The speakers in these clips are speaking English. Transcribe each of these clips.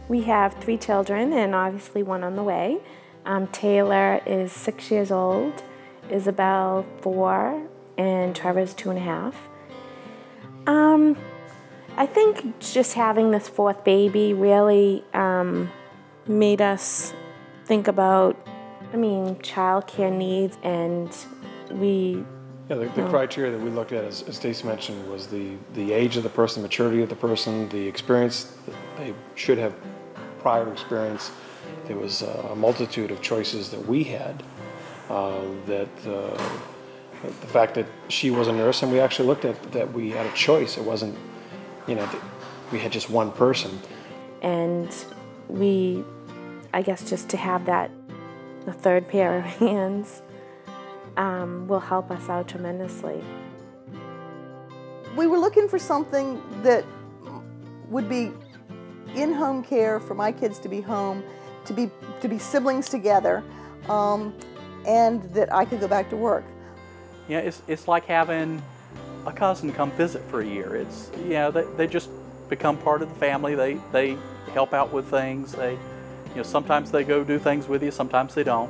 We have 3 children and obviously one on the way. Taylor is 6 years old, Isabel 4, and Trevor's 2.5. I think just having this 4th baby really made us think about, childcare needs, and we... Yeah, the criteria that we looked at, as Stacey mentioned, was the age of the person, maturity of the person, the experience that they should have, prior experience. There was a multitude of choices that we had. The fact that she was a nurse, and we actually looked at that we had a choice. It wasn't, we had just one person. And I guess just to have the 3rd pair of hands will help us out tremendously. We were looking for something that would be in-home care for my kids to be home, to be siblings together, and that I could go back to work. Yeah, it's like having a cousin come visit for a year. It's, they just become part of the family. They help out with things. Sometimes they go do things with you, sometimes they don't.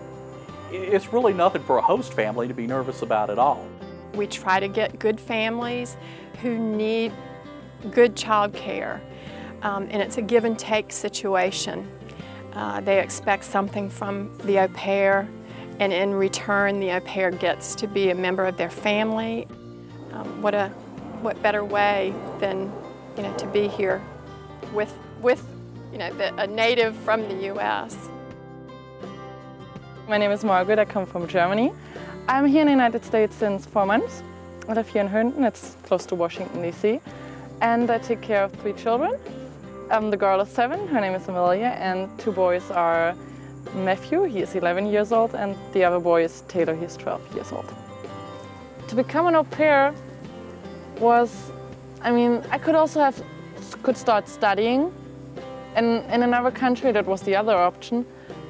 It's really nothing for a host family to be nervous about at all. We try to get good families who need good child care, and it's a give and take situation. They expect something from the au pair, and in return the au pair gets to be a member of their family. What better way than to be here with a native from the U.S. My name is Margaret, I come from Germany. I'm here in the United States since 4 months. I live here in Herndon, it's close to Washington, D.C. And I take care of 3 children. The girl is 7, her name is Amelia, and 2 boys are Matthew, he is 11 years old, and the other boy is Taylor, he's 12 years old. To become an au pair was, I could start studying in another country, that was the other option.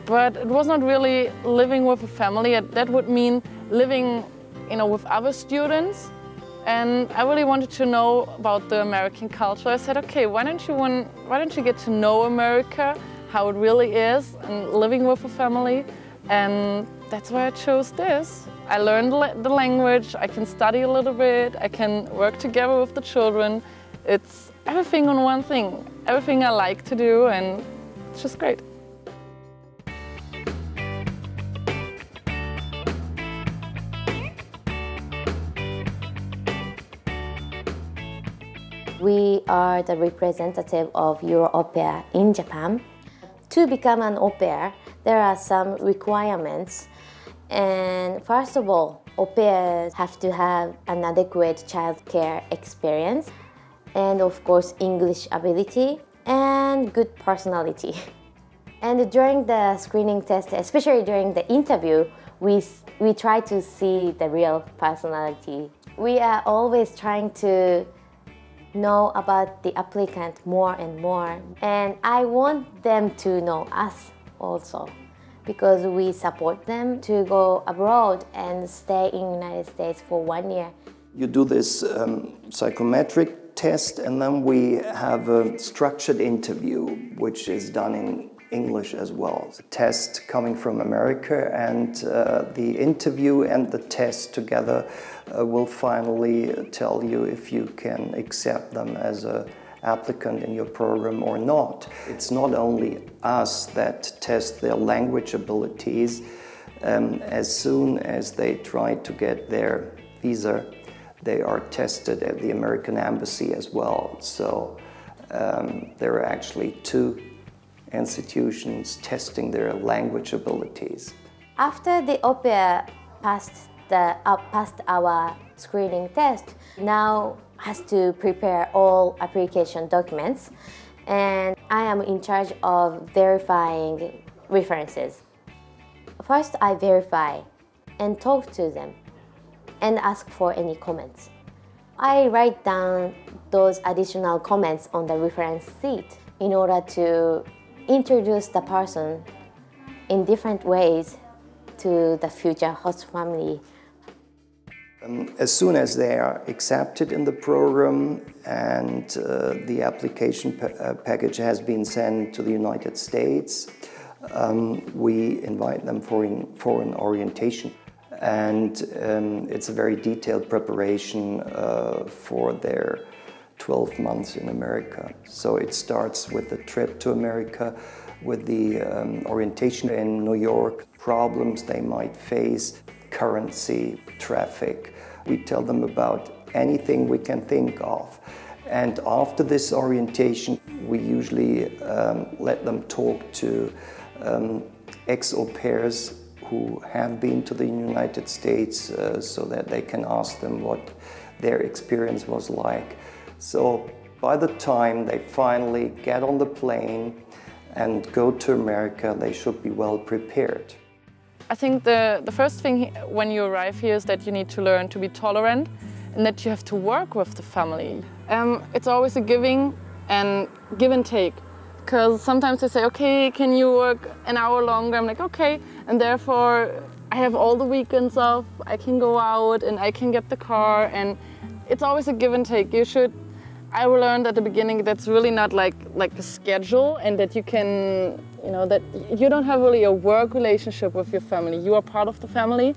But it was not really living with a family. That would mean living, with other students. And I really wanted to know about the American culture. I said, okay, why don't you get to know America, how it really is, and living with a family? And that's why I chose this. I learned the language, I can study a little bit, I can work together with the children. It's everything on one thing, everything I like to do, and it's just great. We are the representative of EurAupair in Japan. To become an au pair, there are some requirements. And first of all, au pairs have to have an adequate child care experience, and of course English ability and good personality. And during the screening test, especially during the interview, we try to see the real personality. We are always trying to know about the applicant more and more. And I want them to know us also, because we support them to go abroad and stay in the United States for 1 year. You do this psychometric test, and then we have a structured interview, which is done in English as well. The test coming from America, and the interview and the test together will finally tell you if you can accept them as an applicant in your program or not. It's not only us that test their language abilities. As soon as they try to get their visa, they are tested at the American Embassy as well. So there are actually 2 institutions testing their language abilities. After the au pair passed our screening test, now has to prepare all application documents, and I am in charge of verifying references. First, I verify and talk to them and ask for any comments. I write down those additional comments on the reference sheet in order to introduce the person in different ways to the future host family. As soon as they are accepted in the program and the application package has been sent to the United States, we invite them for an orientation. And it's a very detailed preparation for their 12 months in America. So it starts with the trip to America, with the orientation in New York, problems they might face, currency, traffic. We tell them about anything we can think of. And after this orientation, we usually let them talk to ex-AuPairs who have been to the United States so that they can ask them what their experience was like. So by the time they finally get on the plane and go to America, they should be well prepared. I think the first thing when you arrive here is that you need to learn to be tolerant and that you have to work with the family. It's always a give and take. Because sometimes they say, okay, can you work an hour longer? I'm like, okay. And therefore, I have all the weekends off. I can go out and I can get the car. And it's always a give and take. I learned at the beginning that's really not like a schedule, and that you can, that you don't have really a work relationship with your family. You are part of the family.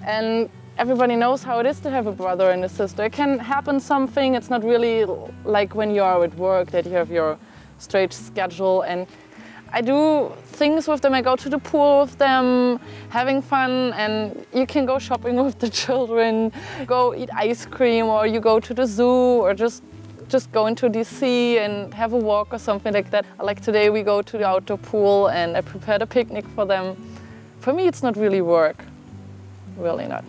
And everybody knows how it is to have a brother and a sister. It can happen something. It's not really like when you are at work that you have your straight schedule, and I do things with them. I go to the pool with them, having fun, and you can go shopping with the children, go eat ice cream, or you go to the zoo, or just go into DC and have a walk or something like that. Like today we go to the outdoor pool and I prepared a picnic for them. For me it's not really work, really not.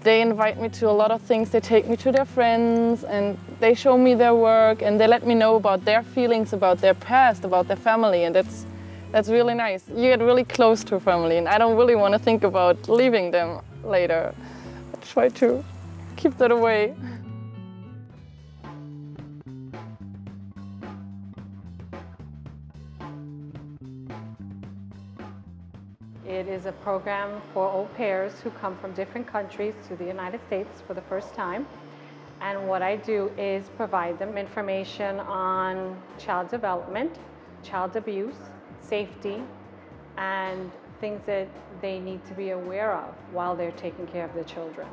They invite me to a lot of things. They take me to their friends and they show me their work and they let me know about their feelings, about their past, about their family, and that's really nice. You get really close to a family, and I don't really want to think about leaving them later. I try to keep that away. It is a program for au pairs who come from different countries to the United States for the first time. And what I do is provide them information on child development, child abuse, safety, and things that they need to be aware of while they're taking care of the children.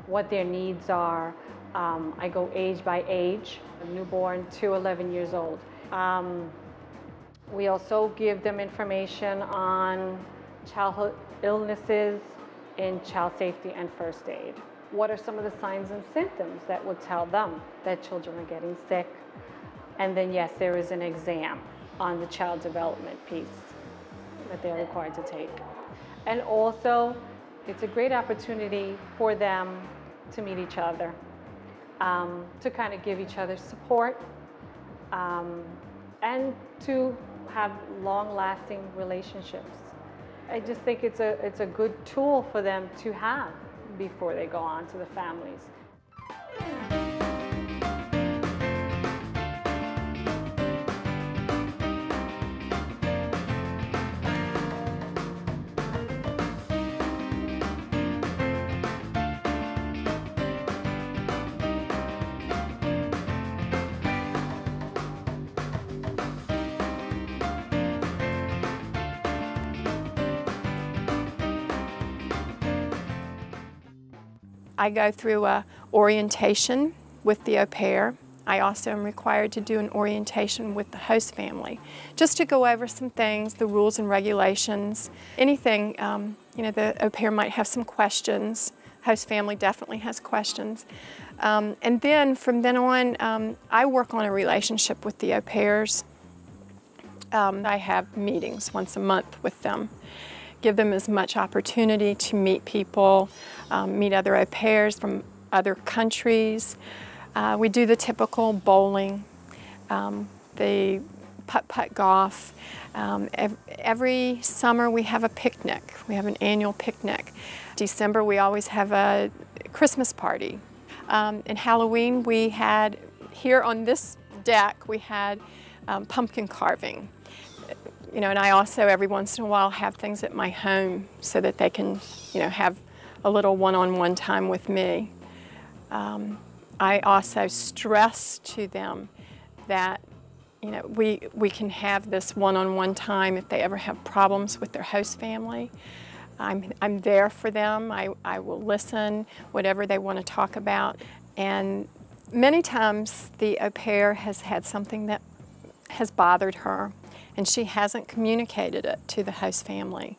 What their needs are. I go age by age, newborn to 11 years old. We also give them information on childhood illnesses in child safety and first aid. What are some of the signs and symptoms that would tell them that children are getting sick? And then yes, there is an exam on the child development piece that they're required to take. And also, it's a great opportunity for them to meet each other, to kind of give each other support, and to have long-lasting relationships. I just think it's a good tool for them to have before they go on to the families. I go through a orientation with the au pair. I also am required to do an orientation with the host family, just to go over some things, the rules and regulations, anything, the au pair might have some questions. Host family definitely has questions. And then from then on, I work on a relationship with the au pairs. I have meetings once a month with them. Give them as much opportunity to meet people, meet other au pairs from other countries. We do the typical bowling, the putt-putt golf. Every summer we have a picnic. We have an annual picnic. December we always have a Christmas party. In Halloween we had, here on this deck, we had pumpkin carving. And I also every once in a while have things at my home so that they can, have a little one-on-one time with me. I also stress to them that we can have this one-on-one time if they ever have problems with their host family. I'm there for them. I will listen, whatever they want to talk about. And many times the au pair has had something that has bothered her, and she hasn't communicated it to the host family.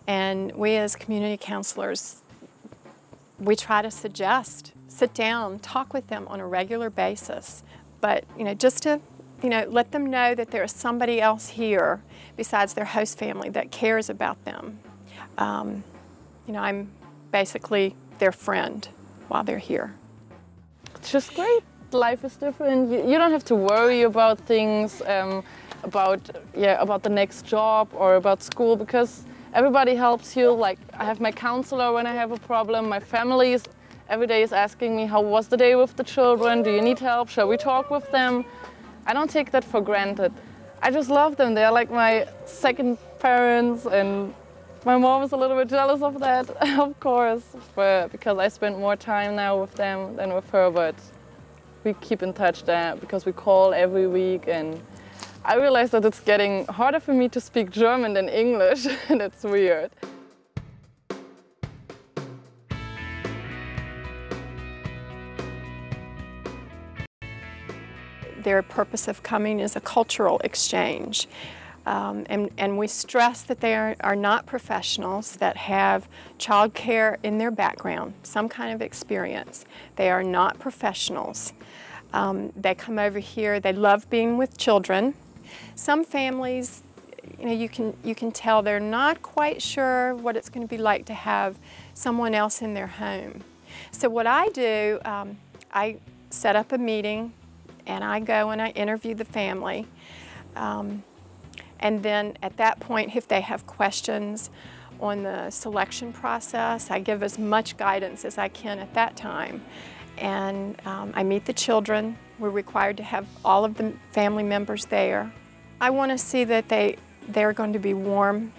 And we as community counselors, we try to suggest, sit down, talk with them on a regular basis. But just to let them know that there is somebody else here besides their host family that cares about them. I'm basically their friend while they're here. It's just great. Life is different. You don't have to worry about things, about the next job or about school, because everybody helps you. Like, I have my counselor when I have a problem. My family is every day is asking me, how was the day with the children? Do you need help? Shall we talk with them? I don't take that for granted. I just love them. They're like my second parents, and my mom is a little bit jealous of that, of course, because I spend more time now with them than with her, but we keep in touch there because we call every week, and I realize that it's getting harder for me to speak German than English, and it's weird. Their purpose of coming is a cultural exchange. And we stress that they are not professionals that have child care in their background, some kind of experience. They are not professionals. They come over here, they love being with children. Some families, you can tell they're not quite sure what it's going to be like to have someone else in their home. So what I do, I set up a meeting, and I go and I interview the family. And then at that point, if they have questions on the selection process, I give as much guidance as I can at that time. And I meet the children. We're required to have all of the family members there. I want to see that they're going to be warm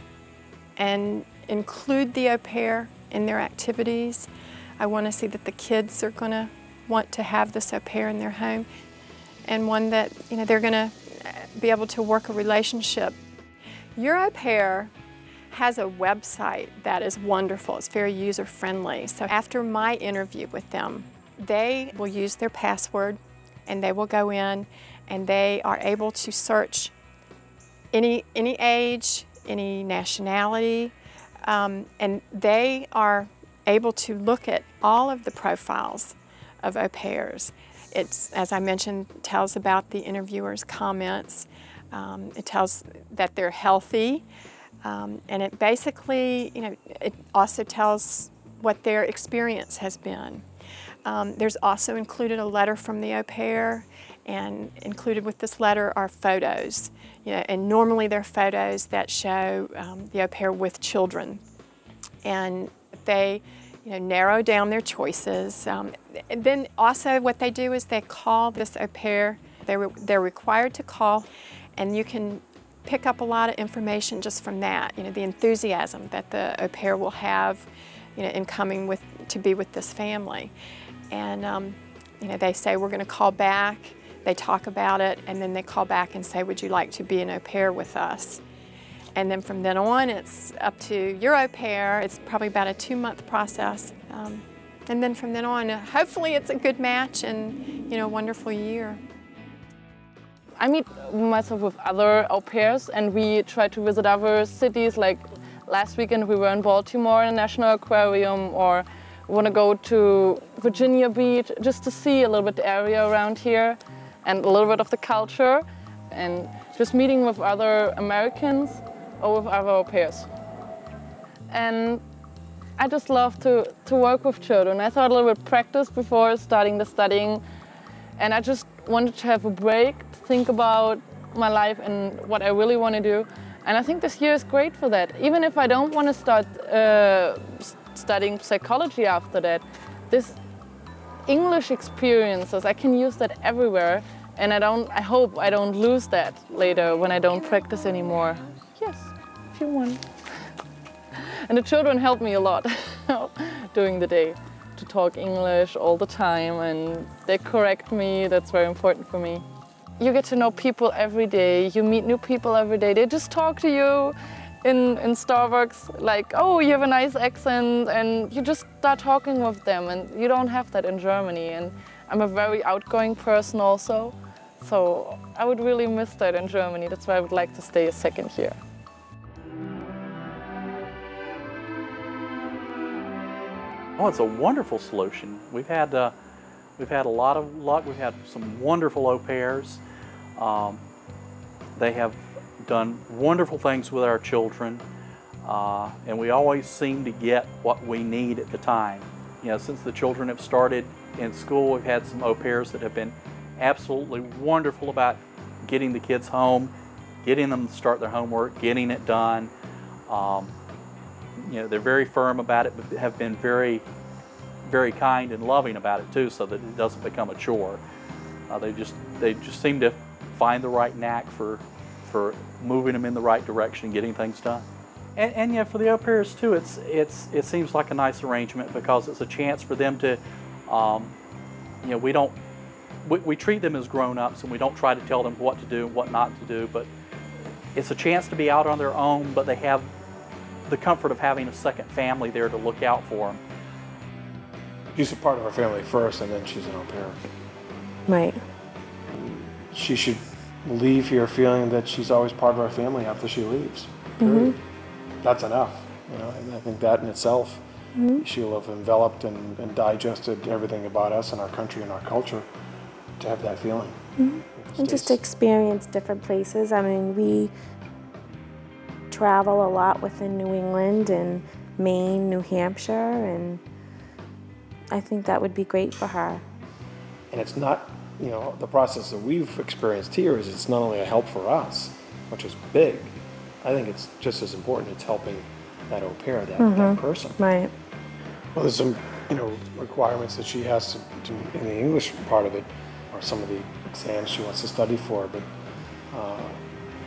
and include the au pair in their activities. I want to see that the kids are going to want to have this au pair in their home, and one that they're going to be able to work a relationship. EurAuPair has a website that is wonderful. It's very user-friendly. So after my interview with them, they will use their password, and they will go in, and they are able to search any age, any nationality, and they are able to look at all of the profiles of au pairs. It's, as I mentioned, tells about the interviewer's comments. It tells that they're healthy, and it basically, it also tells what their experience has been. There's also included a letter from the au pair, and included with this letter are photos. And normally they're photos that show the au pair with children, and they narrow down their choices. And then also what they do is they call this au pair. They're required to call, and you can pick up a lot of information just from that. The enthusiasm that the au pair will have, in coming to be with this family. And they say, we're going to call back. They talk about it, and then they call back and say, would you like to be an au pair with us? And then from then on, it's up to EurAuPair. It's probably about a 2-month process. And then from then on, hopefully it's a good match and, a wonderful year. I meet myself with other au pairs, and we try to visit other cities. Like last weekend, we were in Baltimore in the National Aquarium, or we want to go to Virginia Beach just to see a little bit the area around here and a little bit of the culture, and just meeting with other Americans or with other au pairs. And I just love to work with children. I thought a little bit practice before starting the studying, and I just wanted to have a break, to think about my life and what I really want to do. And I think this year is great for that. Even if I don't want to start studying psychology after that, this English experiences, I can use that everywhere, and I hope I don't lose that later when I don't practice anymore. Yes, if you want. And the children help me a lot. know, during the day, to talk English all the time, and they correct me. That's very important for me. You get to know people every day, you meet new people every day. They just talk to you in Starbucks, like, oh, you have a nice accent, and you just start talking with them, and you don't have that in Germany. And I'm a very outgoing person also, so I would really miss that in Germany. That's why I would like to stay a second here. Oh, it's a wonderful solution. We've had a lot of luck. We've had some wonderful AuPairs. They have done wonderful things with our children, and we always seem to get what we need at the time. You know, since the children have started in school, we've had some AuPairs that have been absolutely wonderful about getting the kids home, getting them to start their homework, getting it done. You know, they're very firm about it, but have been very, very kind and loving about it too, so that it doesn't become a chore. They just seem to find the right knack for moving them in the right direction and getting things done. And yeah, for the AuPairs too, it seems like a nice arrangement because it's a chance for them to, you know, we treat them as grown-ups and we don't try to tell them what to do and what not to do, but it's a chance to be out on their own, but they have the comfort of having a second family there to look out for them. She's a part of our family first, and then she's an AuPair. Right. She should leave here feeling that she's always part of our family after she leaves. Period. That's enough. You know, and I think that in itself, she'll have enveloped and digested everything about us and our country and our culture to have that feeling. And just to experience different places. I mean, we travel a lot within New England and Maine, New Hampshire, and I think that would be great for her. And it's not, you know, the process that we've experienced here is it's not only a help for us, which is big. I think it's just as important. It's helping that AuPair, that person. Right. Well, there's some, you know, requirements that she has to in the English part of it, or some of the exams she wants to study for. But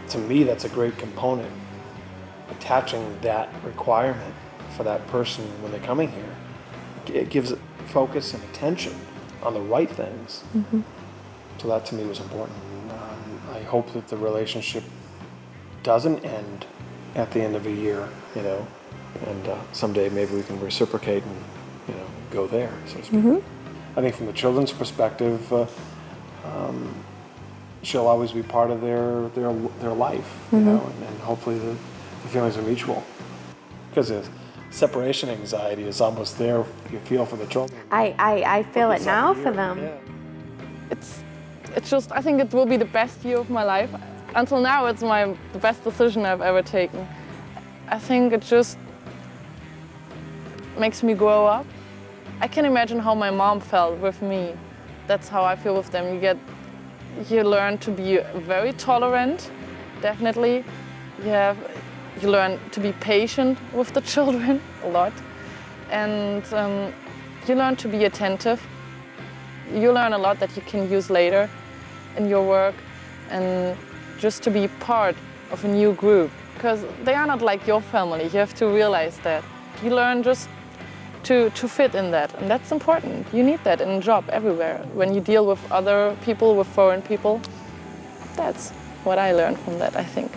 to me, that's a great component. Attaching that requirement for that person when they're coming here, it gives it focus and attention on the right things. So that to me was important. I hope that the relationship doesn't end at the end of a year, you know, and someday maybe we can reciprocate and, you know, go there, so to speak. I think from the children's perspective, she'll always be part of their life, you know, and hopefully the feelings are mutual. Because the separation anxiety is almost there, you feel for the children. I feel it now for them. Yeah. It's just, I think it will be the best year of my life. Until now, it's the best decision I've ever taken. I think it just makes me grow up. I can imagine how my mom felt with me. That's how I feel with them. You learn to be very tolerant, definitely. You learn to be patient with the children a lot. And you learn to be attentive. You learn a lot that you can use later in your work, and just to be part of a new group. Because they are not like your family, you have to realize that. You learn just to fit in that, and that's important. You need that in a job everywhere. When you deal with other people, with foreign people, that's what I learned from that, I think.